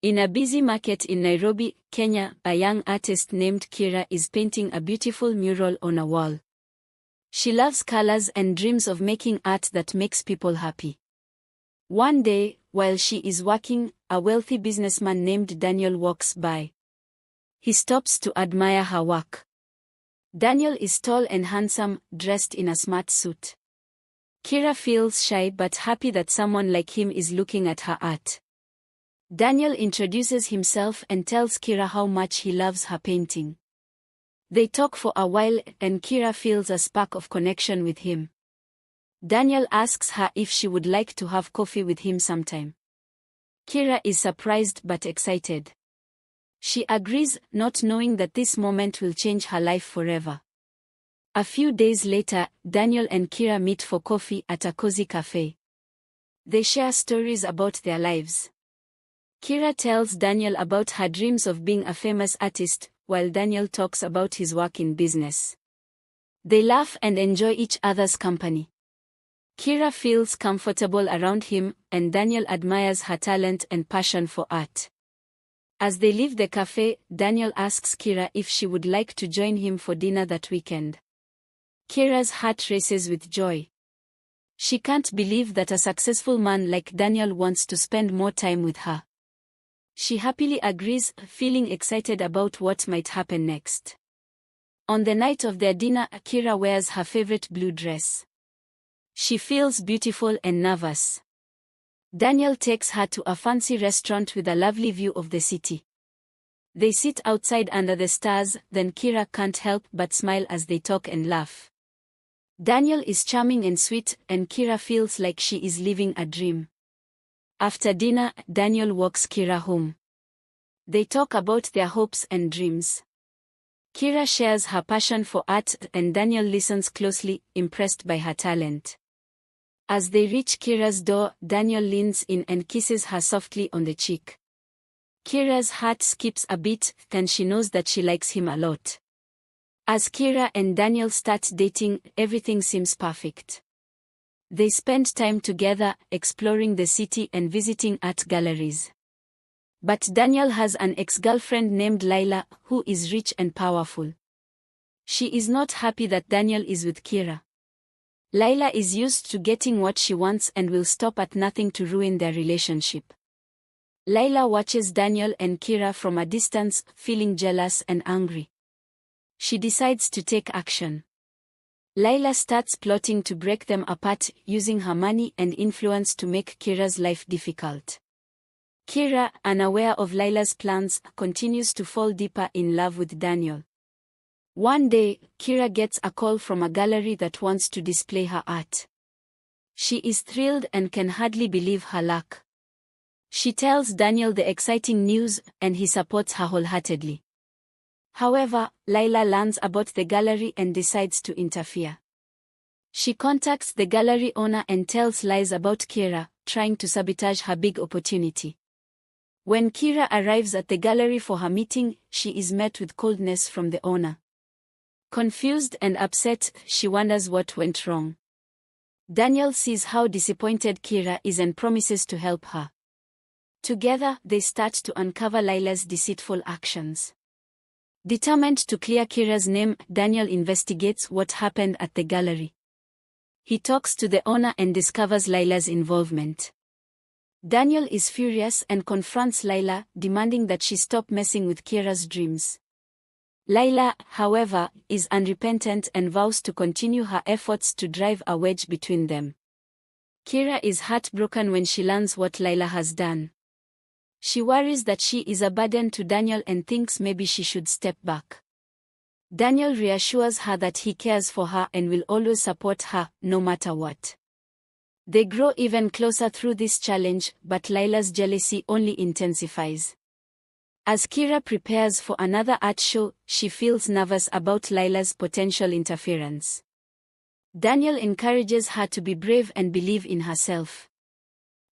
In a busy market in Nairobi, Kenya, a young artist named Kira is painting a beautiful mural on a wall. She loves colors and dreams of making art that makes people happy. One day, while she is working, a wealthy businessman named Daniel walks by. He stops to admire her work. Daniel is tall and handsome, dressed in a smart suit. Kira feels shy but happy that someone like him is looking at her art. Daniel introduces himself and tells Kira how much he loves her painting. They talk for a while and Kira feels a spark of connection with him. Daniel asks her if she would like to have coffee with him sometime. Kira is surprised but excited. She agrees, not knowing that this moment will change her life forever. A few days later, Daniel and Kira meet for coffee at a cozy cafe. They share stories about their lives. Kira tells Daniel about her dreams of being a famous artist, while Daniel talks about his work in business. They laugh and enjoy each other's company. Kira feels comfortable around him, and Daniel admires her talent and passion for art. As they leave the cafe, Daniel asks Kira if she would like to join him for dinner that weekend. Kira's heart races with joy. She can't believe that a successful man like Daniel wants to spend more time with her. She happily agrees, feeling excited about what might happen next. On the night of their dinner, Kira wears her favorite blue dress. She feels beautiful and nervous. Daniel takes her to a fancy restaurant with a lovely view of the city. They sit outside under the stars, then Kira can't help but smile as they talk and laugh. Daniel is charming and sweet, and Kira feels like she is living a dream. After dinner, Daniel walks Kira home. They talk about their hopes and dreams. Kira shares her passion for art and Daniel listens closely, impressed by her talent. As they reach Kira's door, Daniel leans in and kisses her softly on the cheek. Kira's heart skips a beat, and she knows that she likes him a lot. As Kira and Daniel start dating, everything seems perfect. They spend time together, exploring the city and visiting art galleries. But Daniel has an ex-girlfriend named Laila, who is rich and powerful. She is not happy that Daniel is with Kira. Laila is used to getting what she wants and will stop at nothing to ruin their relationship. Laila watches Daniel and Kira from a distance, feeling jealous and angry. She decides to take action. Laila starts plotting to break them apart, using her money and influence to make Kira's life difficult. Kira, unaware of Laila's plans, continues to fall deeper in love with Daniel. One day, Kira gets a call from a gallery that wants to display her art. She is thrilled and can hardly believe her luck. She tells Daniel the exciting news, and he supports her wholeheartedly. However, Laila learns about the gallery and decides to interfere. She contacts the gallery owner and tells lies about Kira, trying to sabotage her big opportunity. When Kira arrives at the gallery for her meeting, she is met with coldness from the owner. Confused and upset, she wonders what went wrong. Daniel sees how disappointed Kira is and promises to help her. Together, they start to uncover Laila's deceitful actions. Determined to clear Kira's name, Daniel investigates what happened at the gallery. He talks to the owner and discovers Laila's involvement. Daniel is furious and confronts Laila, demanding that she stop messing with Kira's dreams. Laila, however, is unrepentant and vows to continue her efforts to drive a wedge between them. Kira is heartbroken when she learns what Laila has done. She worries that she is a burden to Daniel and thinks maybe she should step back. Daniel reassures her that he cares for her and will always support her, no matter what. They grow even closer through this challenge, but Laila's jealousy only intensifies. As Kira prepares for another art show, she feels nervous about Laila's potential interference. Daniel encourages her to be brave and believe in herself.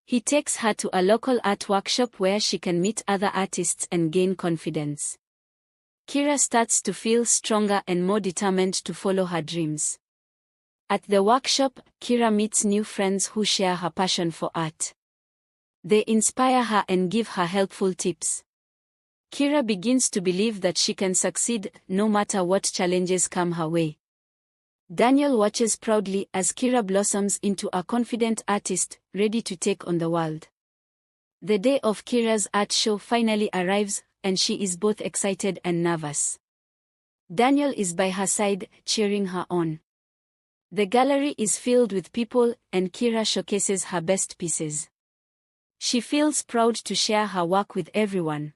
He takes her to a local art workshop where she can meet other artists and gain confidence. Kira starts to feel stronger and more determined to follow her dreams. At the workshop, Kira meets new friends who share her passion for art. They inspire her and give her helpful tips. Kira begins to believe that she can succeed, no matter what challenges come her way. Daniel watches proudly as Kira blossoms into a confident artist, ready to take on the world. The day of Kira's art show finally arrives, and she is both excited and nervous. Daniel is by her side, cheering her on. The gallery is filled with people, and Kira showcases her best pieces. She feels proud to share her work with everyone.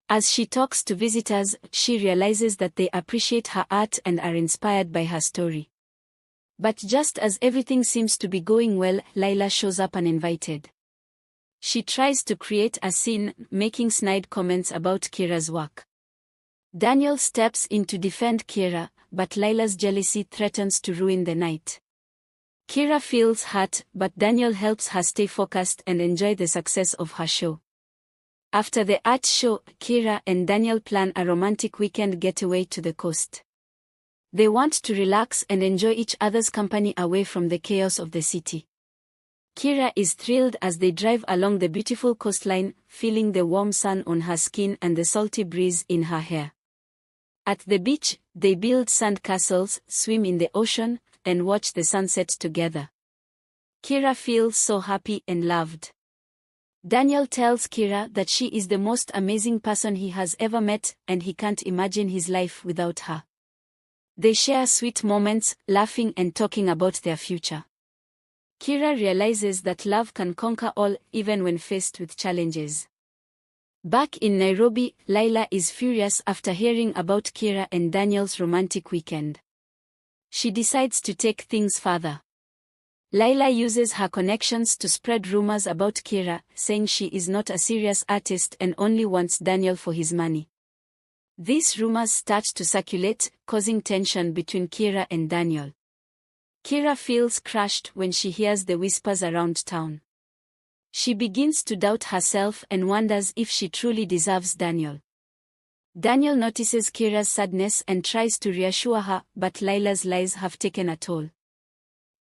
As she talks to visitors, she realizes that they appreciate her art and are inspired by her story. But just as everything seems to be going well, Laila shows up uninvited. She tries to create a scene, making snide comments about Kira's work. Daniel steps in to defend Kira, but Laila's jealousy threatens to ruin the night. Kira feels hurt, but Daniel helps her stay focused and enjoy the success of her show. After the art show, Kira and Daniel plan a romantic weekend getaway to the coast. They want to relax and enjoy each other's company away from the chaos of the city. Kira is thrilled as they drive along the beautiful coastline, feeling the warm sun on her skin and the salty breeze in her hair. At the beach, they build sand castles, swim in the ocean, and watch the sunset together. Kira feels so happy and loved. Daniel tells Kira that she is the most amazing person he has ever met, and he can't imagine his life without her. They share sweet moments, laughing and talking about their future. Kira realizes that love can conquer all, even when faced with challenges. Back in Nairobi, Laila is furious after hearing about Kira and Daniel's romantic weekend. She decides to take things further. Laila uses her connections to spread rumors about Kira, saying she is not a serious artist and only wants Daniel for his money. These rumors start to circulate, causing tension between Kira and Daniel. Kira feels crushed when she hears the whispers around town. She begins to doubt herself and wonders if she truly deserves Daniel. Daniel notices Kira's sadness and tries to reassure her, but Laila's lies have taken a toll.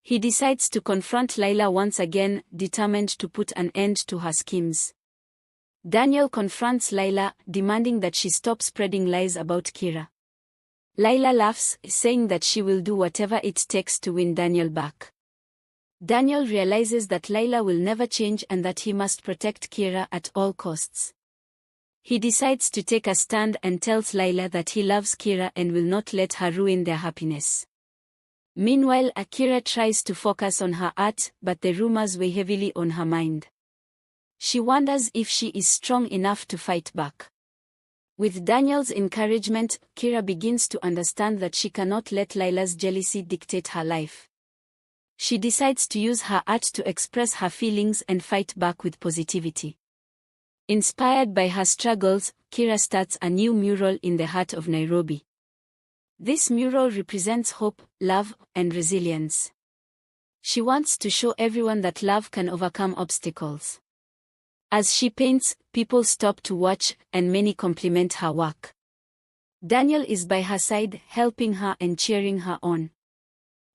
He decides to confront Laila once again, determined to put an end to her schemes. Daniel confronts Laila, demanding that she stop spreading lies about Kira. Laila laughs, saying that she will do whatever it takes to win Daniel back. Daniel realizes that Laila will never change and that he must protect Kira at all costs. He decides to take a stand and tells Laila that he loves Kira and will not let her ruin their happiness. Meanwhile, Kira tries to focus on her art, but the rumors weigh heavily on her mind. She wonders if she is strong enough to fight back. With Daniel's encouragement, Kira begins to understand that she cannot let Laila's jealousy dictate her life. She decides to use her art to express her feelings and fight back with positivity. Inspired by her struggles, Kira starts a new mural in the heart of Nairobi. This mural represents hope, love, and resilience. She wants to show everyone that love can overcome obstacles. As she paints, people stop to watch, and many compliment her work. Daniel is by her side, helping her and cheering her on.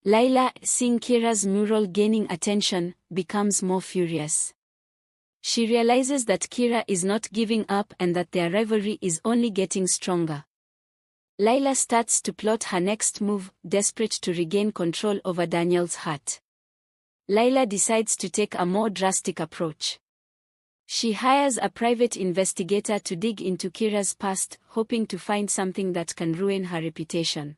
Laila, seeing Kira's mural gaining attention, becomes more furious. She realizes that Kira is not giving up and that their rivalry is only getting stronger. Laila starts to plot her next move, desperate to regain control over Daniel's heart. Laila decides to take a more drastic approach. She hires a private investigator to dig into Kira's past, hoping to find something that can ruin her reputation.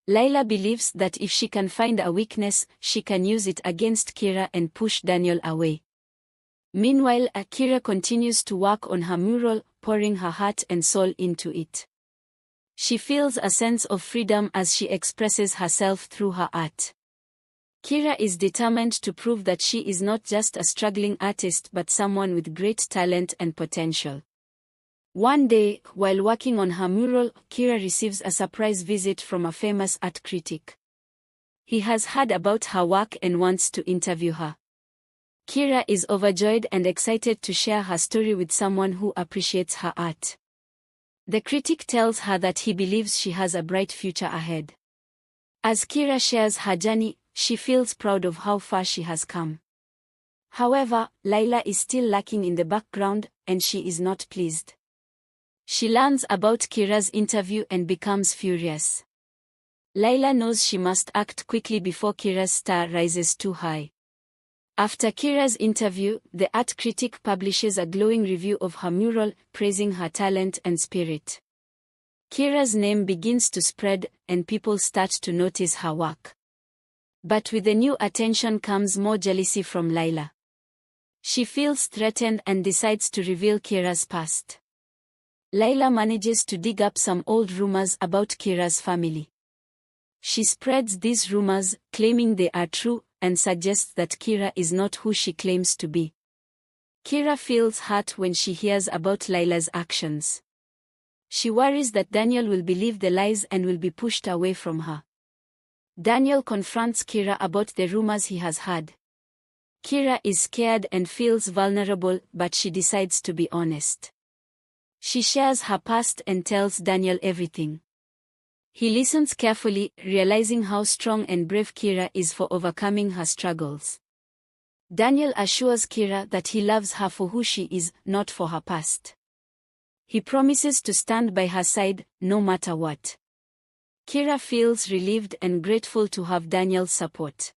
Laila believes that if she can find a weakness, she can use it against Kira and push Daniel away. Meanwhile, Kira continues to work on her mural, pouring her heart and soul into it. She feels a sense of freedom as she expresses herself through her art. Kira is determined to prove that she is not just a struggling artist but someone with great talent and potential. One day, while working on her mural, Kira receives a surprise visit from a famous art critic. He has heard about her work and wants to interview her. Kira is overjoyed and excited to share her story with someone who appreciates her art. The critic tells her that he believes she has a bright future ahead. As Kira shares her journey, she feels proud of how far she has come. However, Laila is still lacking in the background, and she is not pleased. She learns about Kira's interview and becomes furious. Laila knows she must act quickly before Kira's star rises too high. After Kira's interview, the art critic publishes a glowing review of her mural, praising her talent and spirit. Kira's name begins to spread, and people start to notice her work. But with the new attention comes more jealousy from Laila. She feels threatened and decides to reveal Kira's past. Laila manages to dig up some old rumors about Kira's family. She spreads these rumors, claiming they are true, and suggests that Kira is not who she claims to be. Kira feels hurt when she hears about Laila's actions. She worries that Daniel will believe the lies and will be pushed away from her. Daniel confronts Kira about the rumors he has heard. Kira is scared and feels vulnerable, but she decides to be honest. She shares her past and tells Daniel everything. He listens carefully, realizing how strong and brave Kira is for overcoming her struggles. Daniel assures Kira that he loves her for who she is, not for her past. He promises to stand by her side, no matter what. Kira feels relieved and grateful to have Daniel's support.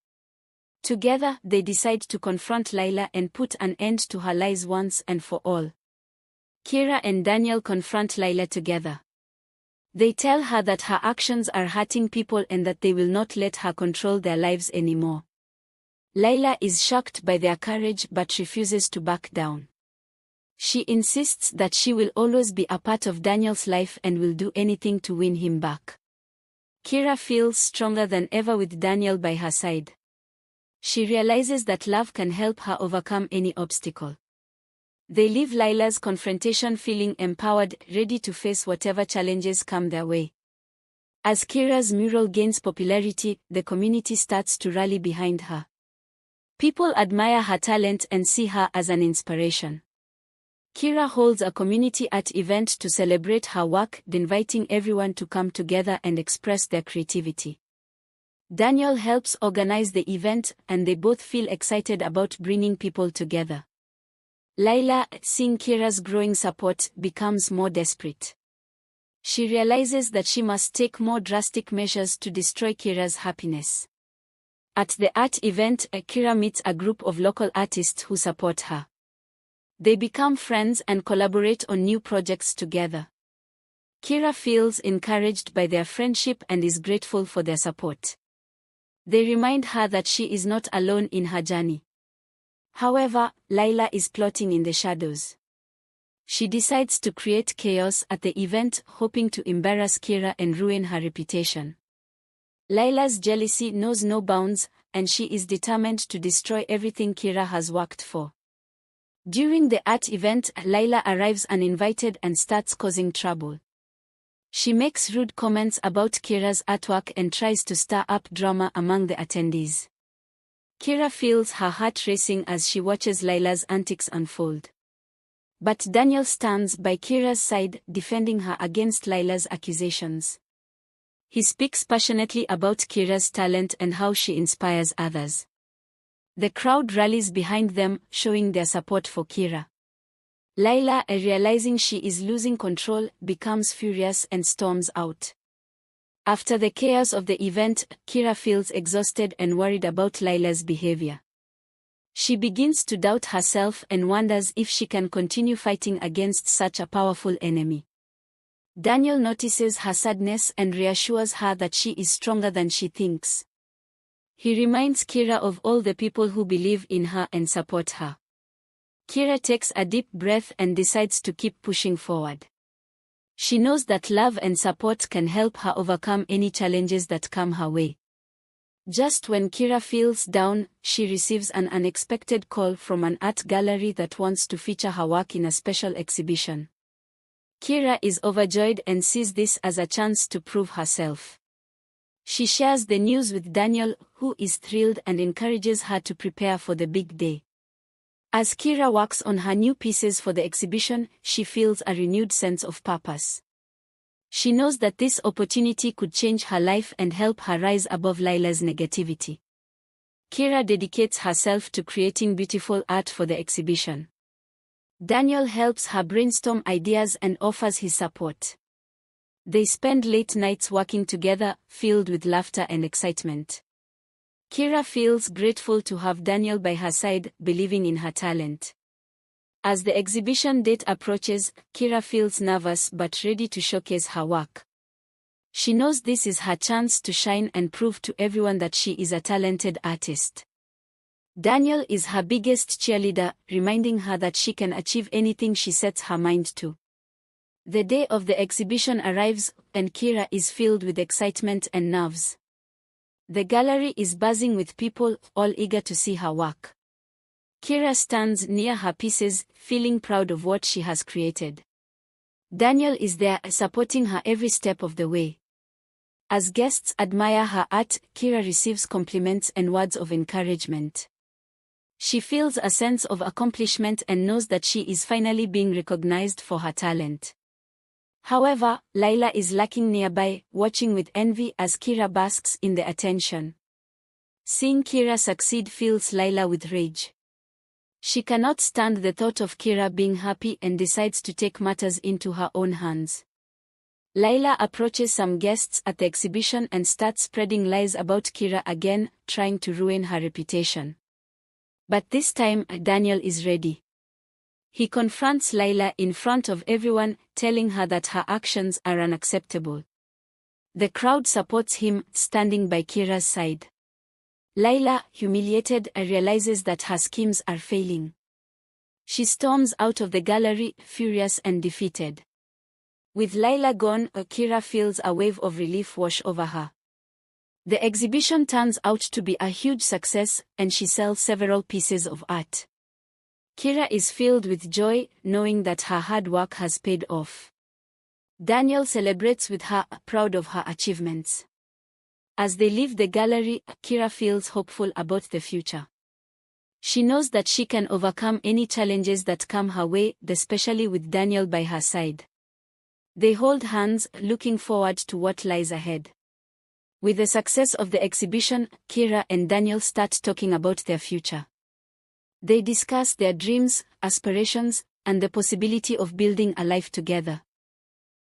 Together, they decide to confront Laila and put an end to her lies once and for all. Kira and Daniel confront Laila together. They tell her that her actions are hurting people and that they will not let her control their lives anymore. Laila is shocked by their courage but refuses to back down. She insists that she will always be a part of Daniel's life and will do anything to win him back. Kira feels stronger than ever with Daniel by her side. She realizes that love can help her overcome any obstacle. They leave Laila's confrontation feeling empowered, ready to face whatever challenges come their way. As Kira's mural gains popularity, the community starts to rally behind her. People admire her talent and see her as an inspiration. Kira holds a community art event to celebrate her work, inviting everyone to come together and express their creativity. Daniel helps organize the event, and they both feel excited about bringing people together. Laila, seeing Kira's growing support, becomes more desperate. She realizes that she must take more drastic measures to destroy Kira's happiness. At the art event, Kira meets a group of local artists who support her. They become friends and collaborate on new projects together. Kira feels encouraged by their friendship and is grateful for their support. They remind her that she is not alone in her journey. However, Laila is plotting in the shadows. She decides to create chaos at the event, hoping to embarrass Kira and ruin her reputation. Laila's jealousy knows no bounds, and she is determined to destroy everything Kira has worked for. During the art event, Laila arrives uninvited and starts causing trouble. She makes rude comments about Kira's artwork and tries to stir up drama among the attendees. Kira feels her heart racing as she watches Laila's antics unfold. But Daniel stands by Kira's side, defending her against Laila's accusations. He speaks passionately about Kira's talent and how she inspires others. The crowd rallies behind them, showing their support for Kira. Laila, realizing she is losing control, becomes furious and storms out. After the chaos of the event, Kira feels exhausted and worried about Laila's behavior. She begins to doubt herself and wonders if she can continue fighting against such a powerful enemy. Daniel notices her sadness and reassures her that she is stronger than she thinks. He reminds Kira of all the people who believe in her and support her. Kira takes a deep breath and decides to keep pushing forward. She knows that love and support can help her overcome any challenges that come her way. Just when Kira feels down, she receives an unexpected call from an art gallery that wants to feature her work in a special exhibition. Kira is overjoyed and sees this as a chance to prove herself. She shares the news with Daniel, who is thrilled and encourages her to prepare for the big day. As Kira works on her new pieces for the exhibition, she feels a renewed sense of purpose. She knows that this opportunity could change her life and help her rise above Laila's negativity. Kira dedicates herself to creating beautiful art for the exhibition. Daniel helps her brainstorm ideas and offers his support. They spend late nights working together, filled with laughter and excitement. Kira feels grateful to have Daniel by her side, believing in her talent. As the exhibition date approaches, Kira feels nervous but ready to showcase her work. She knows this is her chance to shine and prove to everyone that she is a talented artist. Daniel is her biggest cheerleader, reminding her that she can achieve anything she sets her mind to. The day of the exhibition arrives, and Kira is filled with excitement and nerves. The gallery is buzzing with people, all eager to see her work. Kira stands near her pieces, feeling proud of what she has created. Daniel is there, supporting her every step of the way. As guests admire her art, Kira receives compliments and words of encouragement. She feels a sense of accomplishment and knows that she is finally being recognized for her talent. However, Laila is lurking nearby, watching with envy as Kira basks in the attention. Seeing Kira succeed fills Laila with rage. She cannot stand the thought of Kira being happy and decides to take matters into her own hands. Laila approaches some guests at the exhibition and starts spreading lies about Kira again, trying to ruin her reputation. But this time, Daniel is ready. He confronts Laila in front of everyone, telling her that her actions are unacceptable. The crowd supports him, standing by Kira's side. Laila, humiliated, realizes that her schemes are failing. She storms out of the gallery, furious and defeated. With Laila gone, Kira feels a wave of relief wash over her. The exhibition turns out to be a huge success, and she sells several pieces of art. Kira is filled with joy, knowing that her hard work has paid off. Daniel celebrates with her, proud of her achievements. As they leave the gallery, Kira feels hopeful about the future. She knows that she can overcome any challenges that come her way, especially with Daniel by her side. They hold hands, looking forward to what lies ahead. With the success of the exhibition, Kira and Daniel start talking about their future. They discuss their dreams, aspirations, and the possibility of building a life together.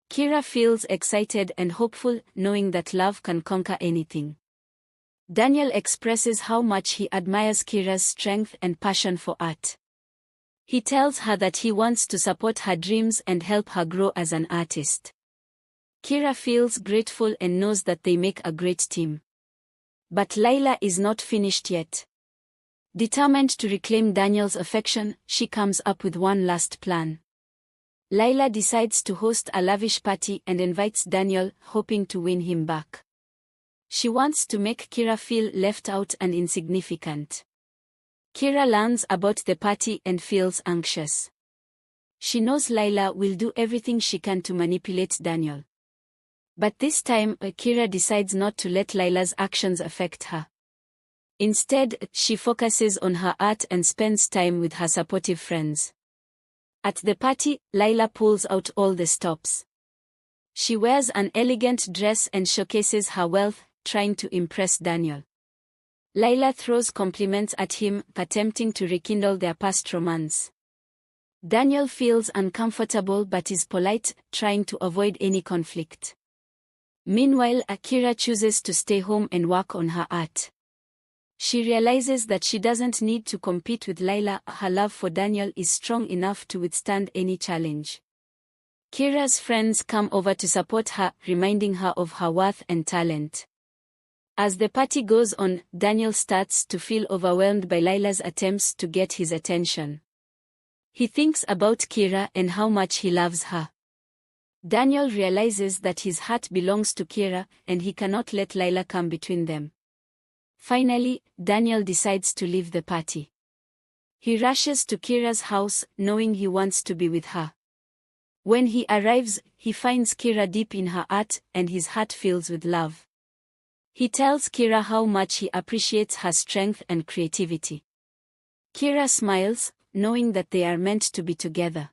Kira feels excited and hopeful, knowing that love can conquer anything. Daniel expresses how much he admires Kira's strength and passion for art. He tells her that he wants to support her dreams and help her grow as an artist. Kira feels grateful and knows that they make a great team. But Laila is not finished yet. Determined to reclaim Daniel's affection, she comes up with one last plan. Laila decides to host a lavish party and invites Daniel, hoping to win him back. She wants to make Kira feel left out and insignificant. Kira learns about the party and feels anxious. She knows Laila will do everything she can to manipulate Daniel. But this time, Kira decides not to let Laila's actions affect her. Instead, she focuses on her art and spends time with her supportive friends. At the party, Laila pulls out all the stops. She wears an elegant dress and showcases her wealth, trying to impress Daniel. Laila throws compliments at him, attempting to rekindle their past romance. Daniel feels uncomfortable but is polite, trying to avoid any conflict. Meanwhile, Kira chooses to stay home and work on her art. She realizes that she doesn't need to compete with Laila. Her love for Daniel is strong enough to withstand any challenge. Kira's friends come over to support her, reminding her of her worth and talent. As the party goes on, Daniel starts to feel overwhelmed by Laila's attempts to get his attention. He thinks about Kira and how much he loves her. Daniel realizes that his heart belongs to Kira, and he cannot let Laila come between them. Finally, Daniel decides to leave the party. He rushes to Kira's house, knowing he wants to be with her. When he arrives, he finds Kira deep in her art, and his heart fills with love. He tells Kira how much he appreciates her strength and creativity. Kira smiles, knowing that they are meant to be together.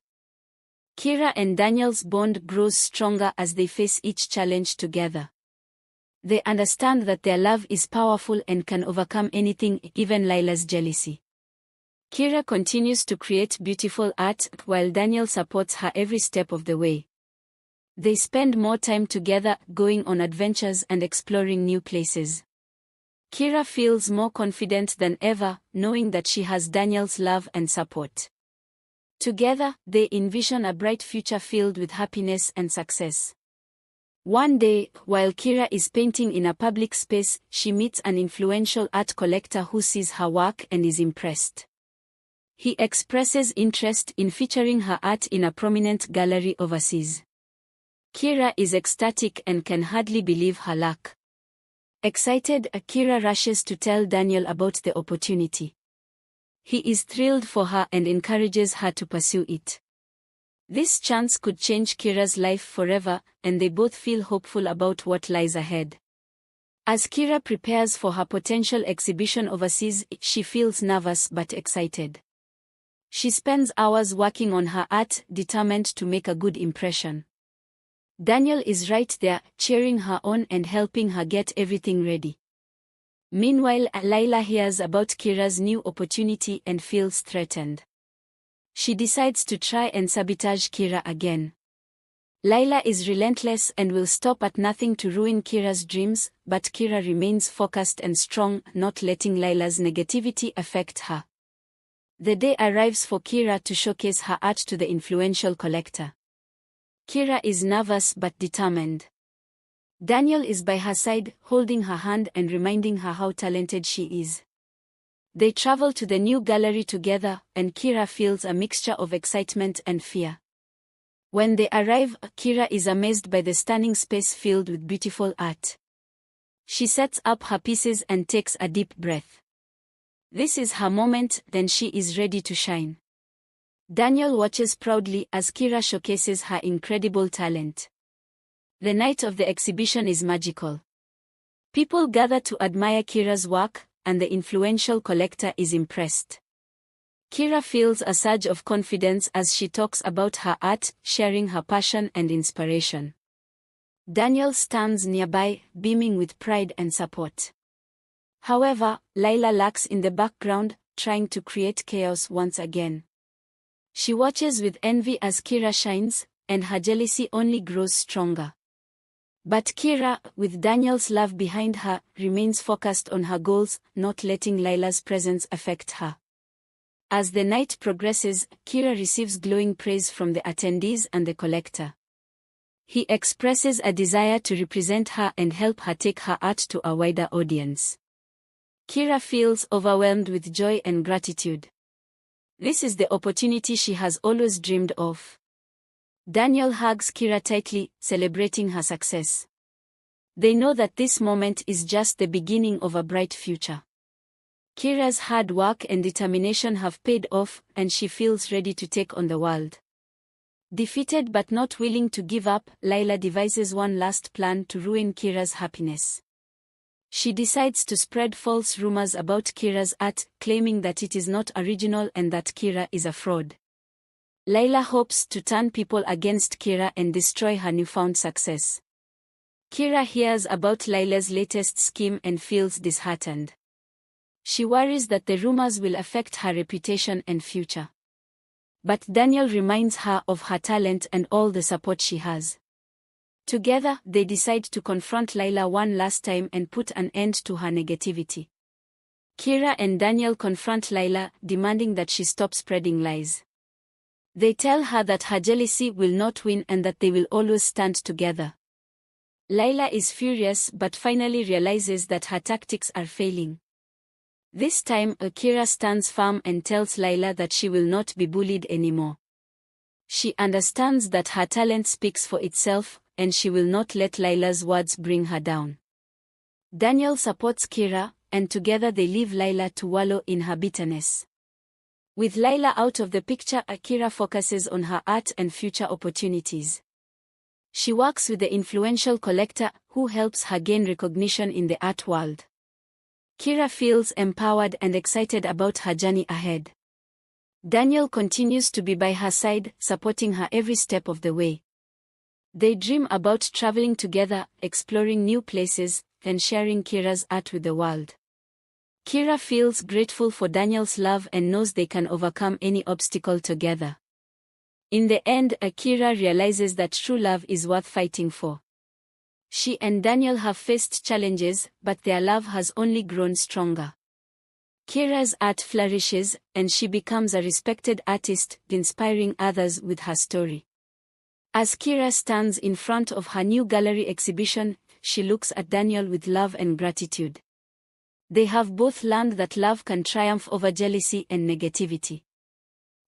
Kira and Daniel's bond grows stronger as they face each challenge together. They understand that their love is powerful and can overcome anything, even Laila's jealousy. Kira continues to create beautiful art, while Daniel supports her every step of the way. They spend more time together, going on adventures and exploring new places. Kira feels more confident than ever, knowing that she has Daniel's love and support. Together, they envision a bright future filled with happiness and success. One day, while Kira is painting in a public space, she meets an influential art collector who sees her work and is impressed. He expresses interest in featuring her art in a prominent gallery overseas. Kira is ecstatic and can hardly believe her luck. Excited, Kira rushes to tell Daniel about the opportunity. He is thrilled for her and encourages her to pursue it. This chance could change Kira's life forever, and they both feel hopeful about what lies ahead. As Kira prepares for her potential exhibition overseas, she feels nervous but excited. She spends hours working on her art, determined to make a good impression. Daniel is right there, cheering her on and helping her get everything ready. Meanwhile, Laila hears about Kira's new opportunity and feels threatened. She decides to try and sabotage Kira again. Laila is relentless and will stop at nothing to ruin Kira's dreams, but Kira remains focused and strong, not letting Laila's negativity affect her. The day arrives for Kira to showcase her art to the influential collector. Kira is nervous but determined. Daniel is by her side, holding her hand and reminding her how talented she is. They travel to the new gallery together, and Kira feels a mixture of excitement and fear. When they arrive, Kira is amazed by the stunning space filled with beautiful art. She sets up her pieces and takes a deep breath. This is her moment, then she is ready to shine. Daniel watches proudly as Kira showcases her incredible talent. The night of the exhibition is magical. People gather to admire Kira's work, and the influential collector is impressed. Kira feels a surge of confidence as she talks about her art, sharing her passion and inspiration. Daniel stands nearby, beaming with pride and support. However, Laila lurks in the background, trying to create chaos once again. She watches with envy as Kira shines, and her jealousy only grows stronger. But Kira, with Daniel's love behind her, remains focused on her goals, not letting Laila's presence affect her. As the night progresses, Kira receives glowing praise from the attendees and the collector. He expresses a desire to represent her and help her take her art to a wider audience. Kira feels overwhelmed with joy and gratitude. This is the opportunity she has always dreamed of. Daniel hugs Kira tightly, celebrating her success. They know that this moment is just the beginning of a bright future. Kira's hard work and determination have paid off, and she feels ready to take on the world. Defeated but not willing to give up, Laila devises one last plan to ruin Kira's happiness. She decides to spread false rumors about Kira's art, claiming that it is not original and that Kira is a fraud. Laila hopes to turn people against Kira and destroy her newfound success. Kira hears about Laila's latest scheme and feels disheartened. She worries that the rumors will affect her reputation and future. But Daniel reminds her of her talent and all the support she has. Together, they decide to confront Laila one last time and put an end to her negativity. Kira and Daniel confront Laila, demanding that she stop spreading lies. They tell her that her jealousy will not win and that they will always stand together. Laila is furious but finally realizes that her tactics are failing. This time, Kira stands firm and tells Laila that she will not be bullied anymore. She understands that her talent speaks for itself, and she will not let Laila's words bring her down. Daniel supports Kira, and together they leave Laila to wallow in her bitterness. With Laila out of the picture, Kira focuses on her art and future opportunities. She works with the influential collector, who helps her gain recognition in the art world. Kira feels empowered and excited about her journey ahead. Daniel continues to be by her side, supporting her every step of the way. They dream about traveling together, exploring new places, and sharing Kira's art with the world. Kira feels grateful for Daniel's love and knows they can overcome any obstacle together. In the end, Kira realizes that true love is worth fighting for. She and Daniel have faced challenges, but their love has only grown stronger. Kira's art flourishes, and she becomes a respected artist, inspiring others with her story. As Kira stands in front of her new gallery exhibition, she looks at Daniel with love and gratitude. They have both learned that love can triumph over jealousy and negativity.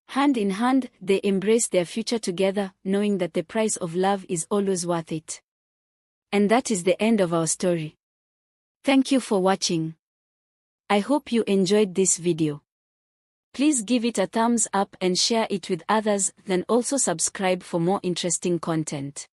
Hand in hand, they embrace their future together, knowing that the price of love is always worth it. And that is the end of our story. Thank you for watching. I hope you enjoyed this video. Please give it a thumbs up and share it with others, then also subscribe for more interesting content.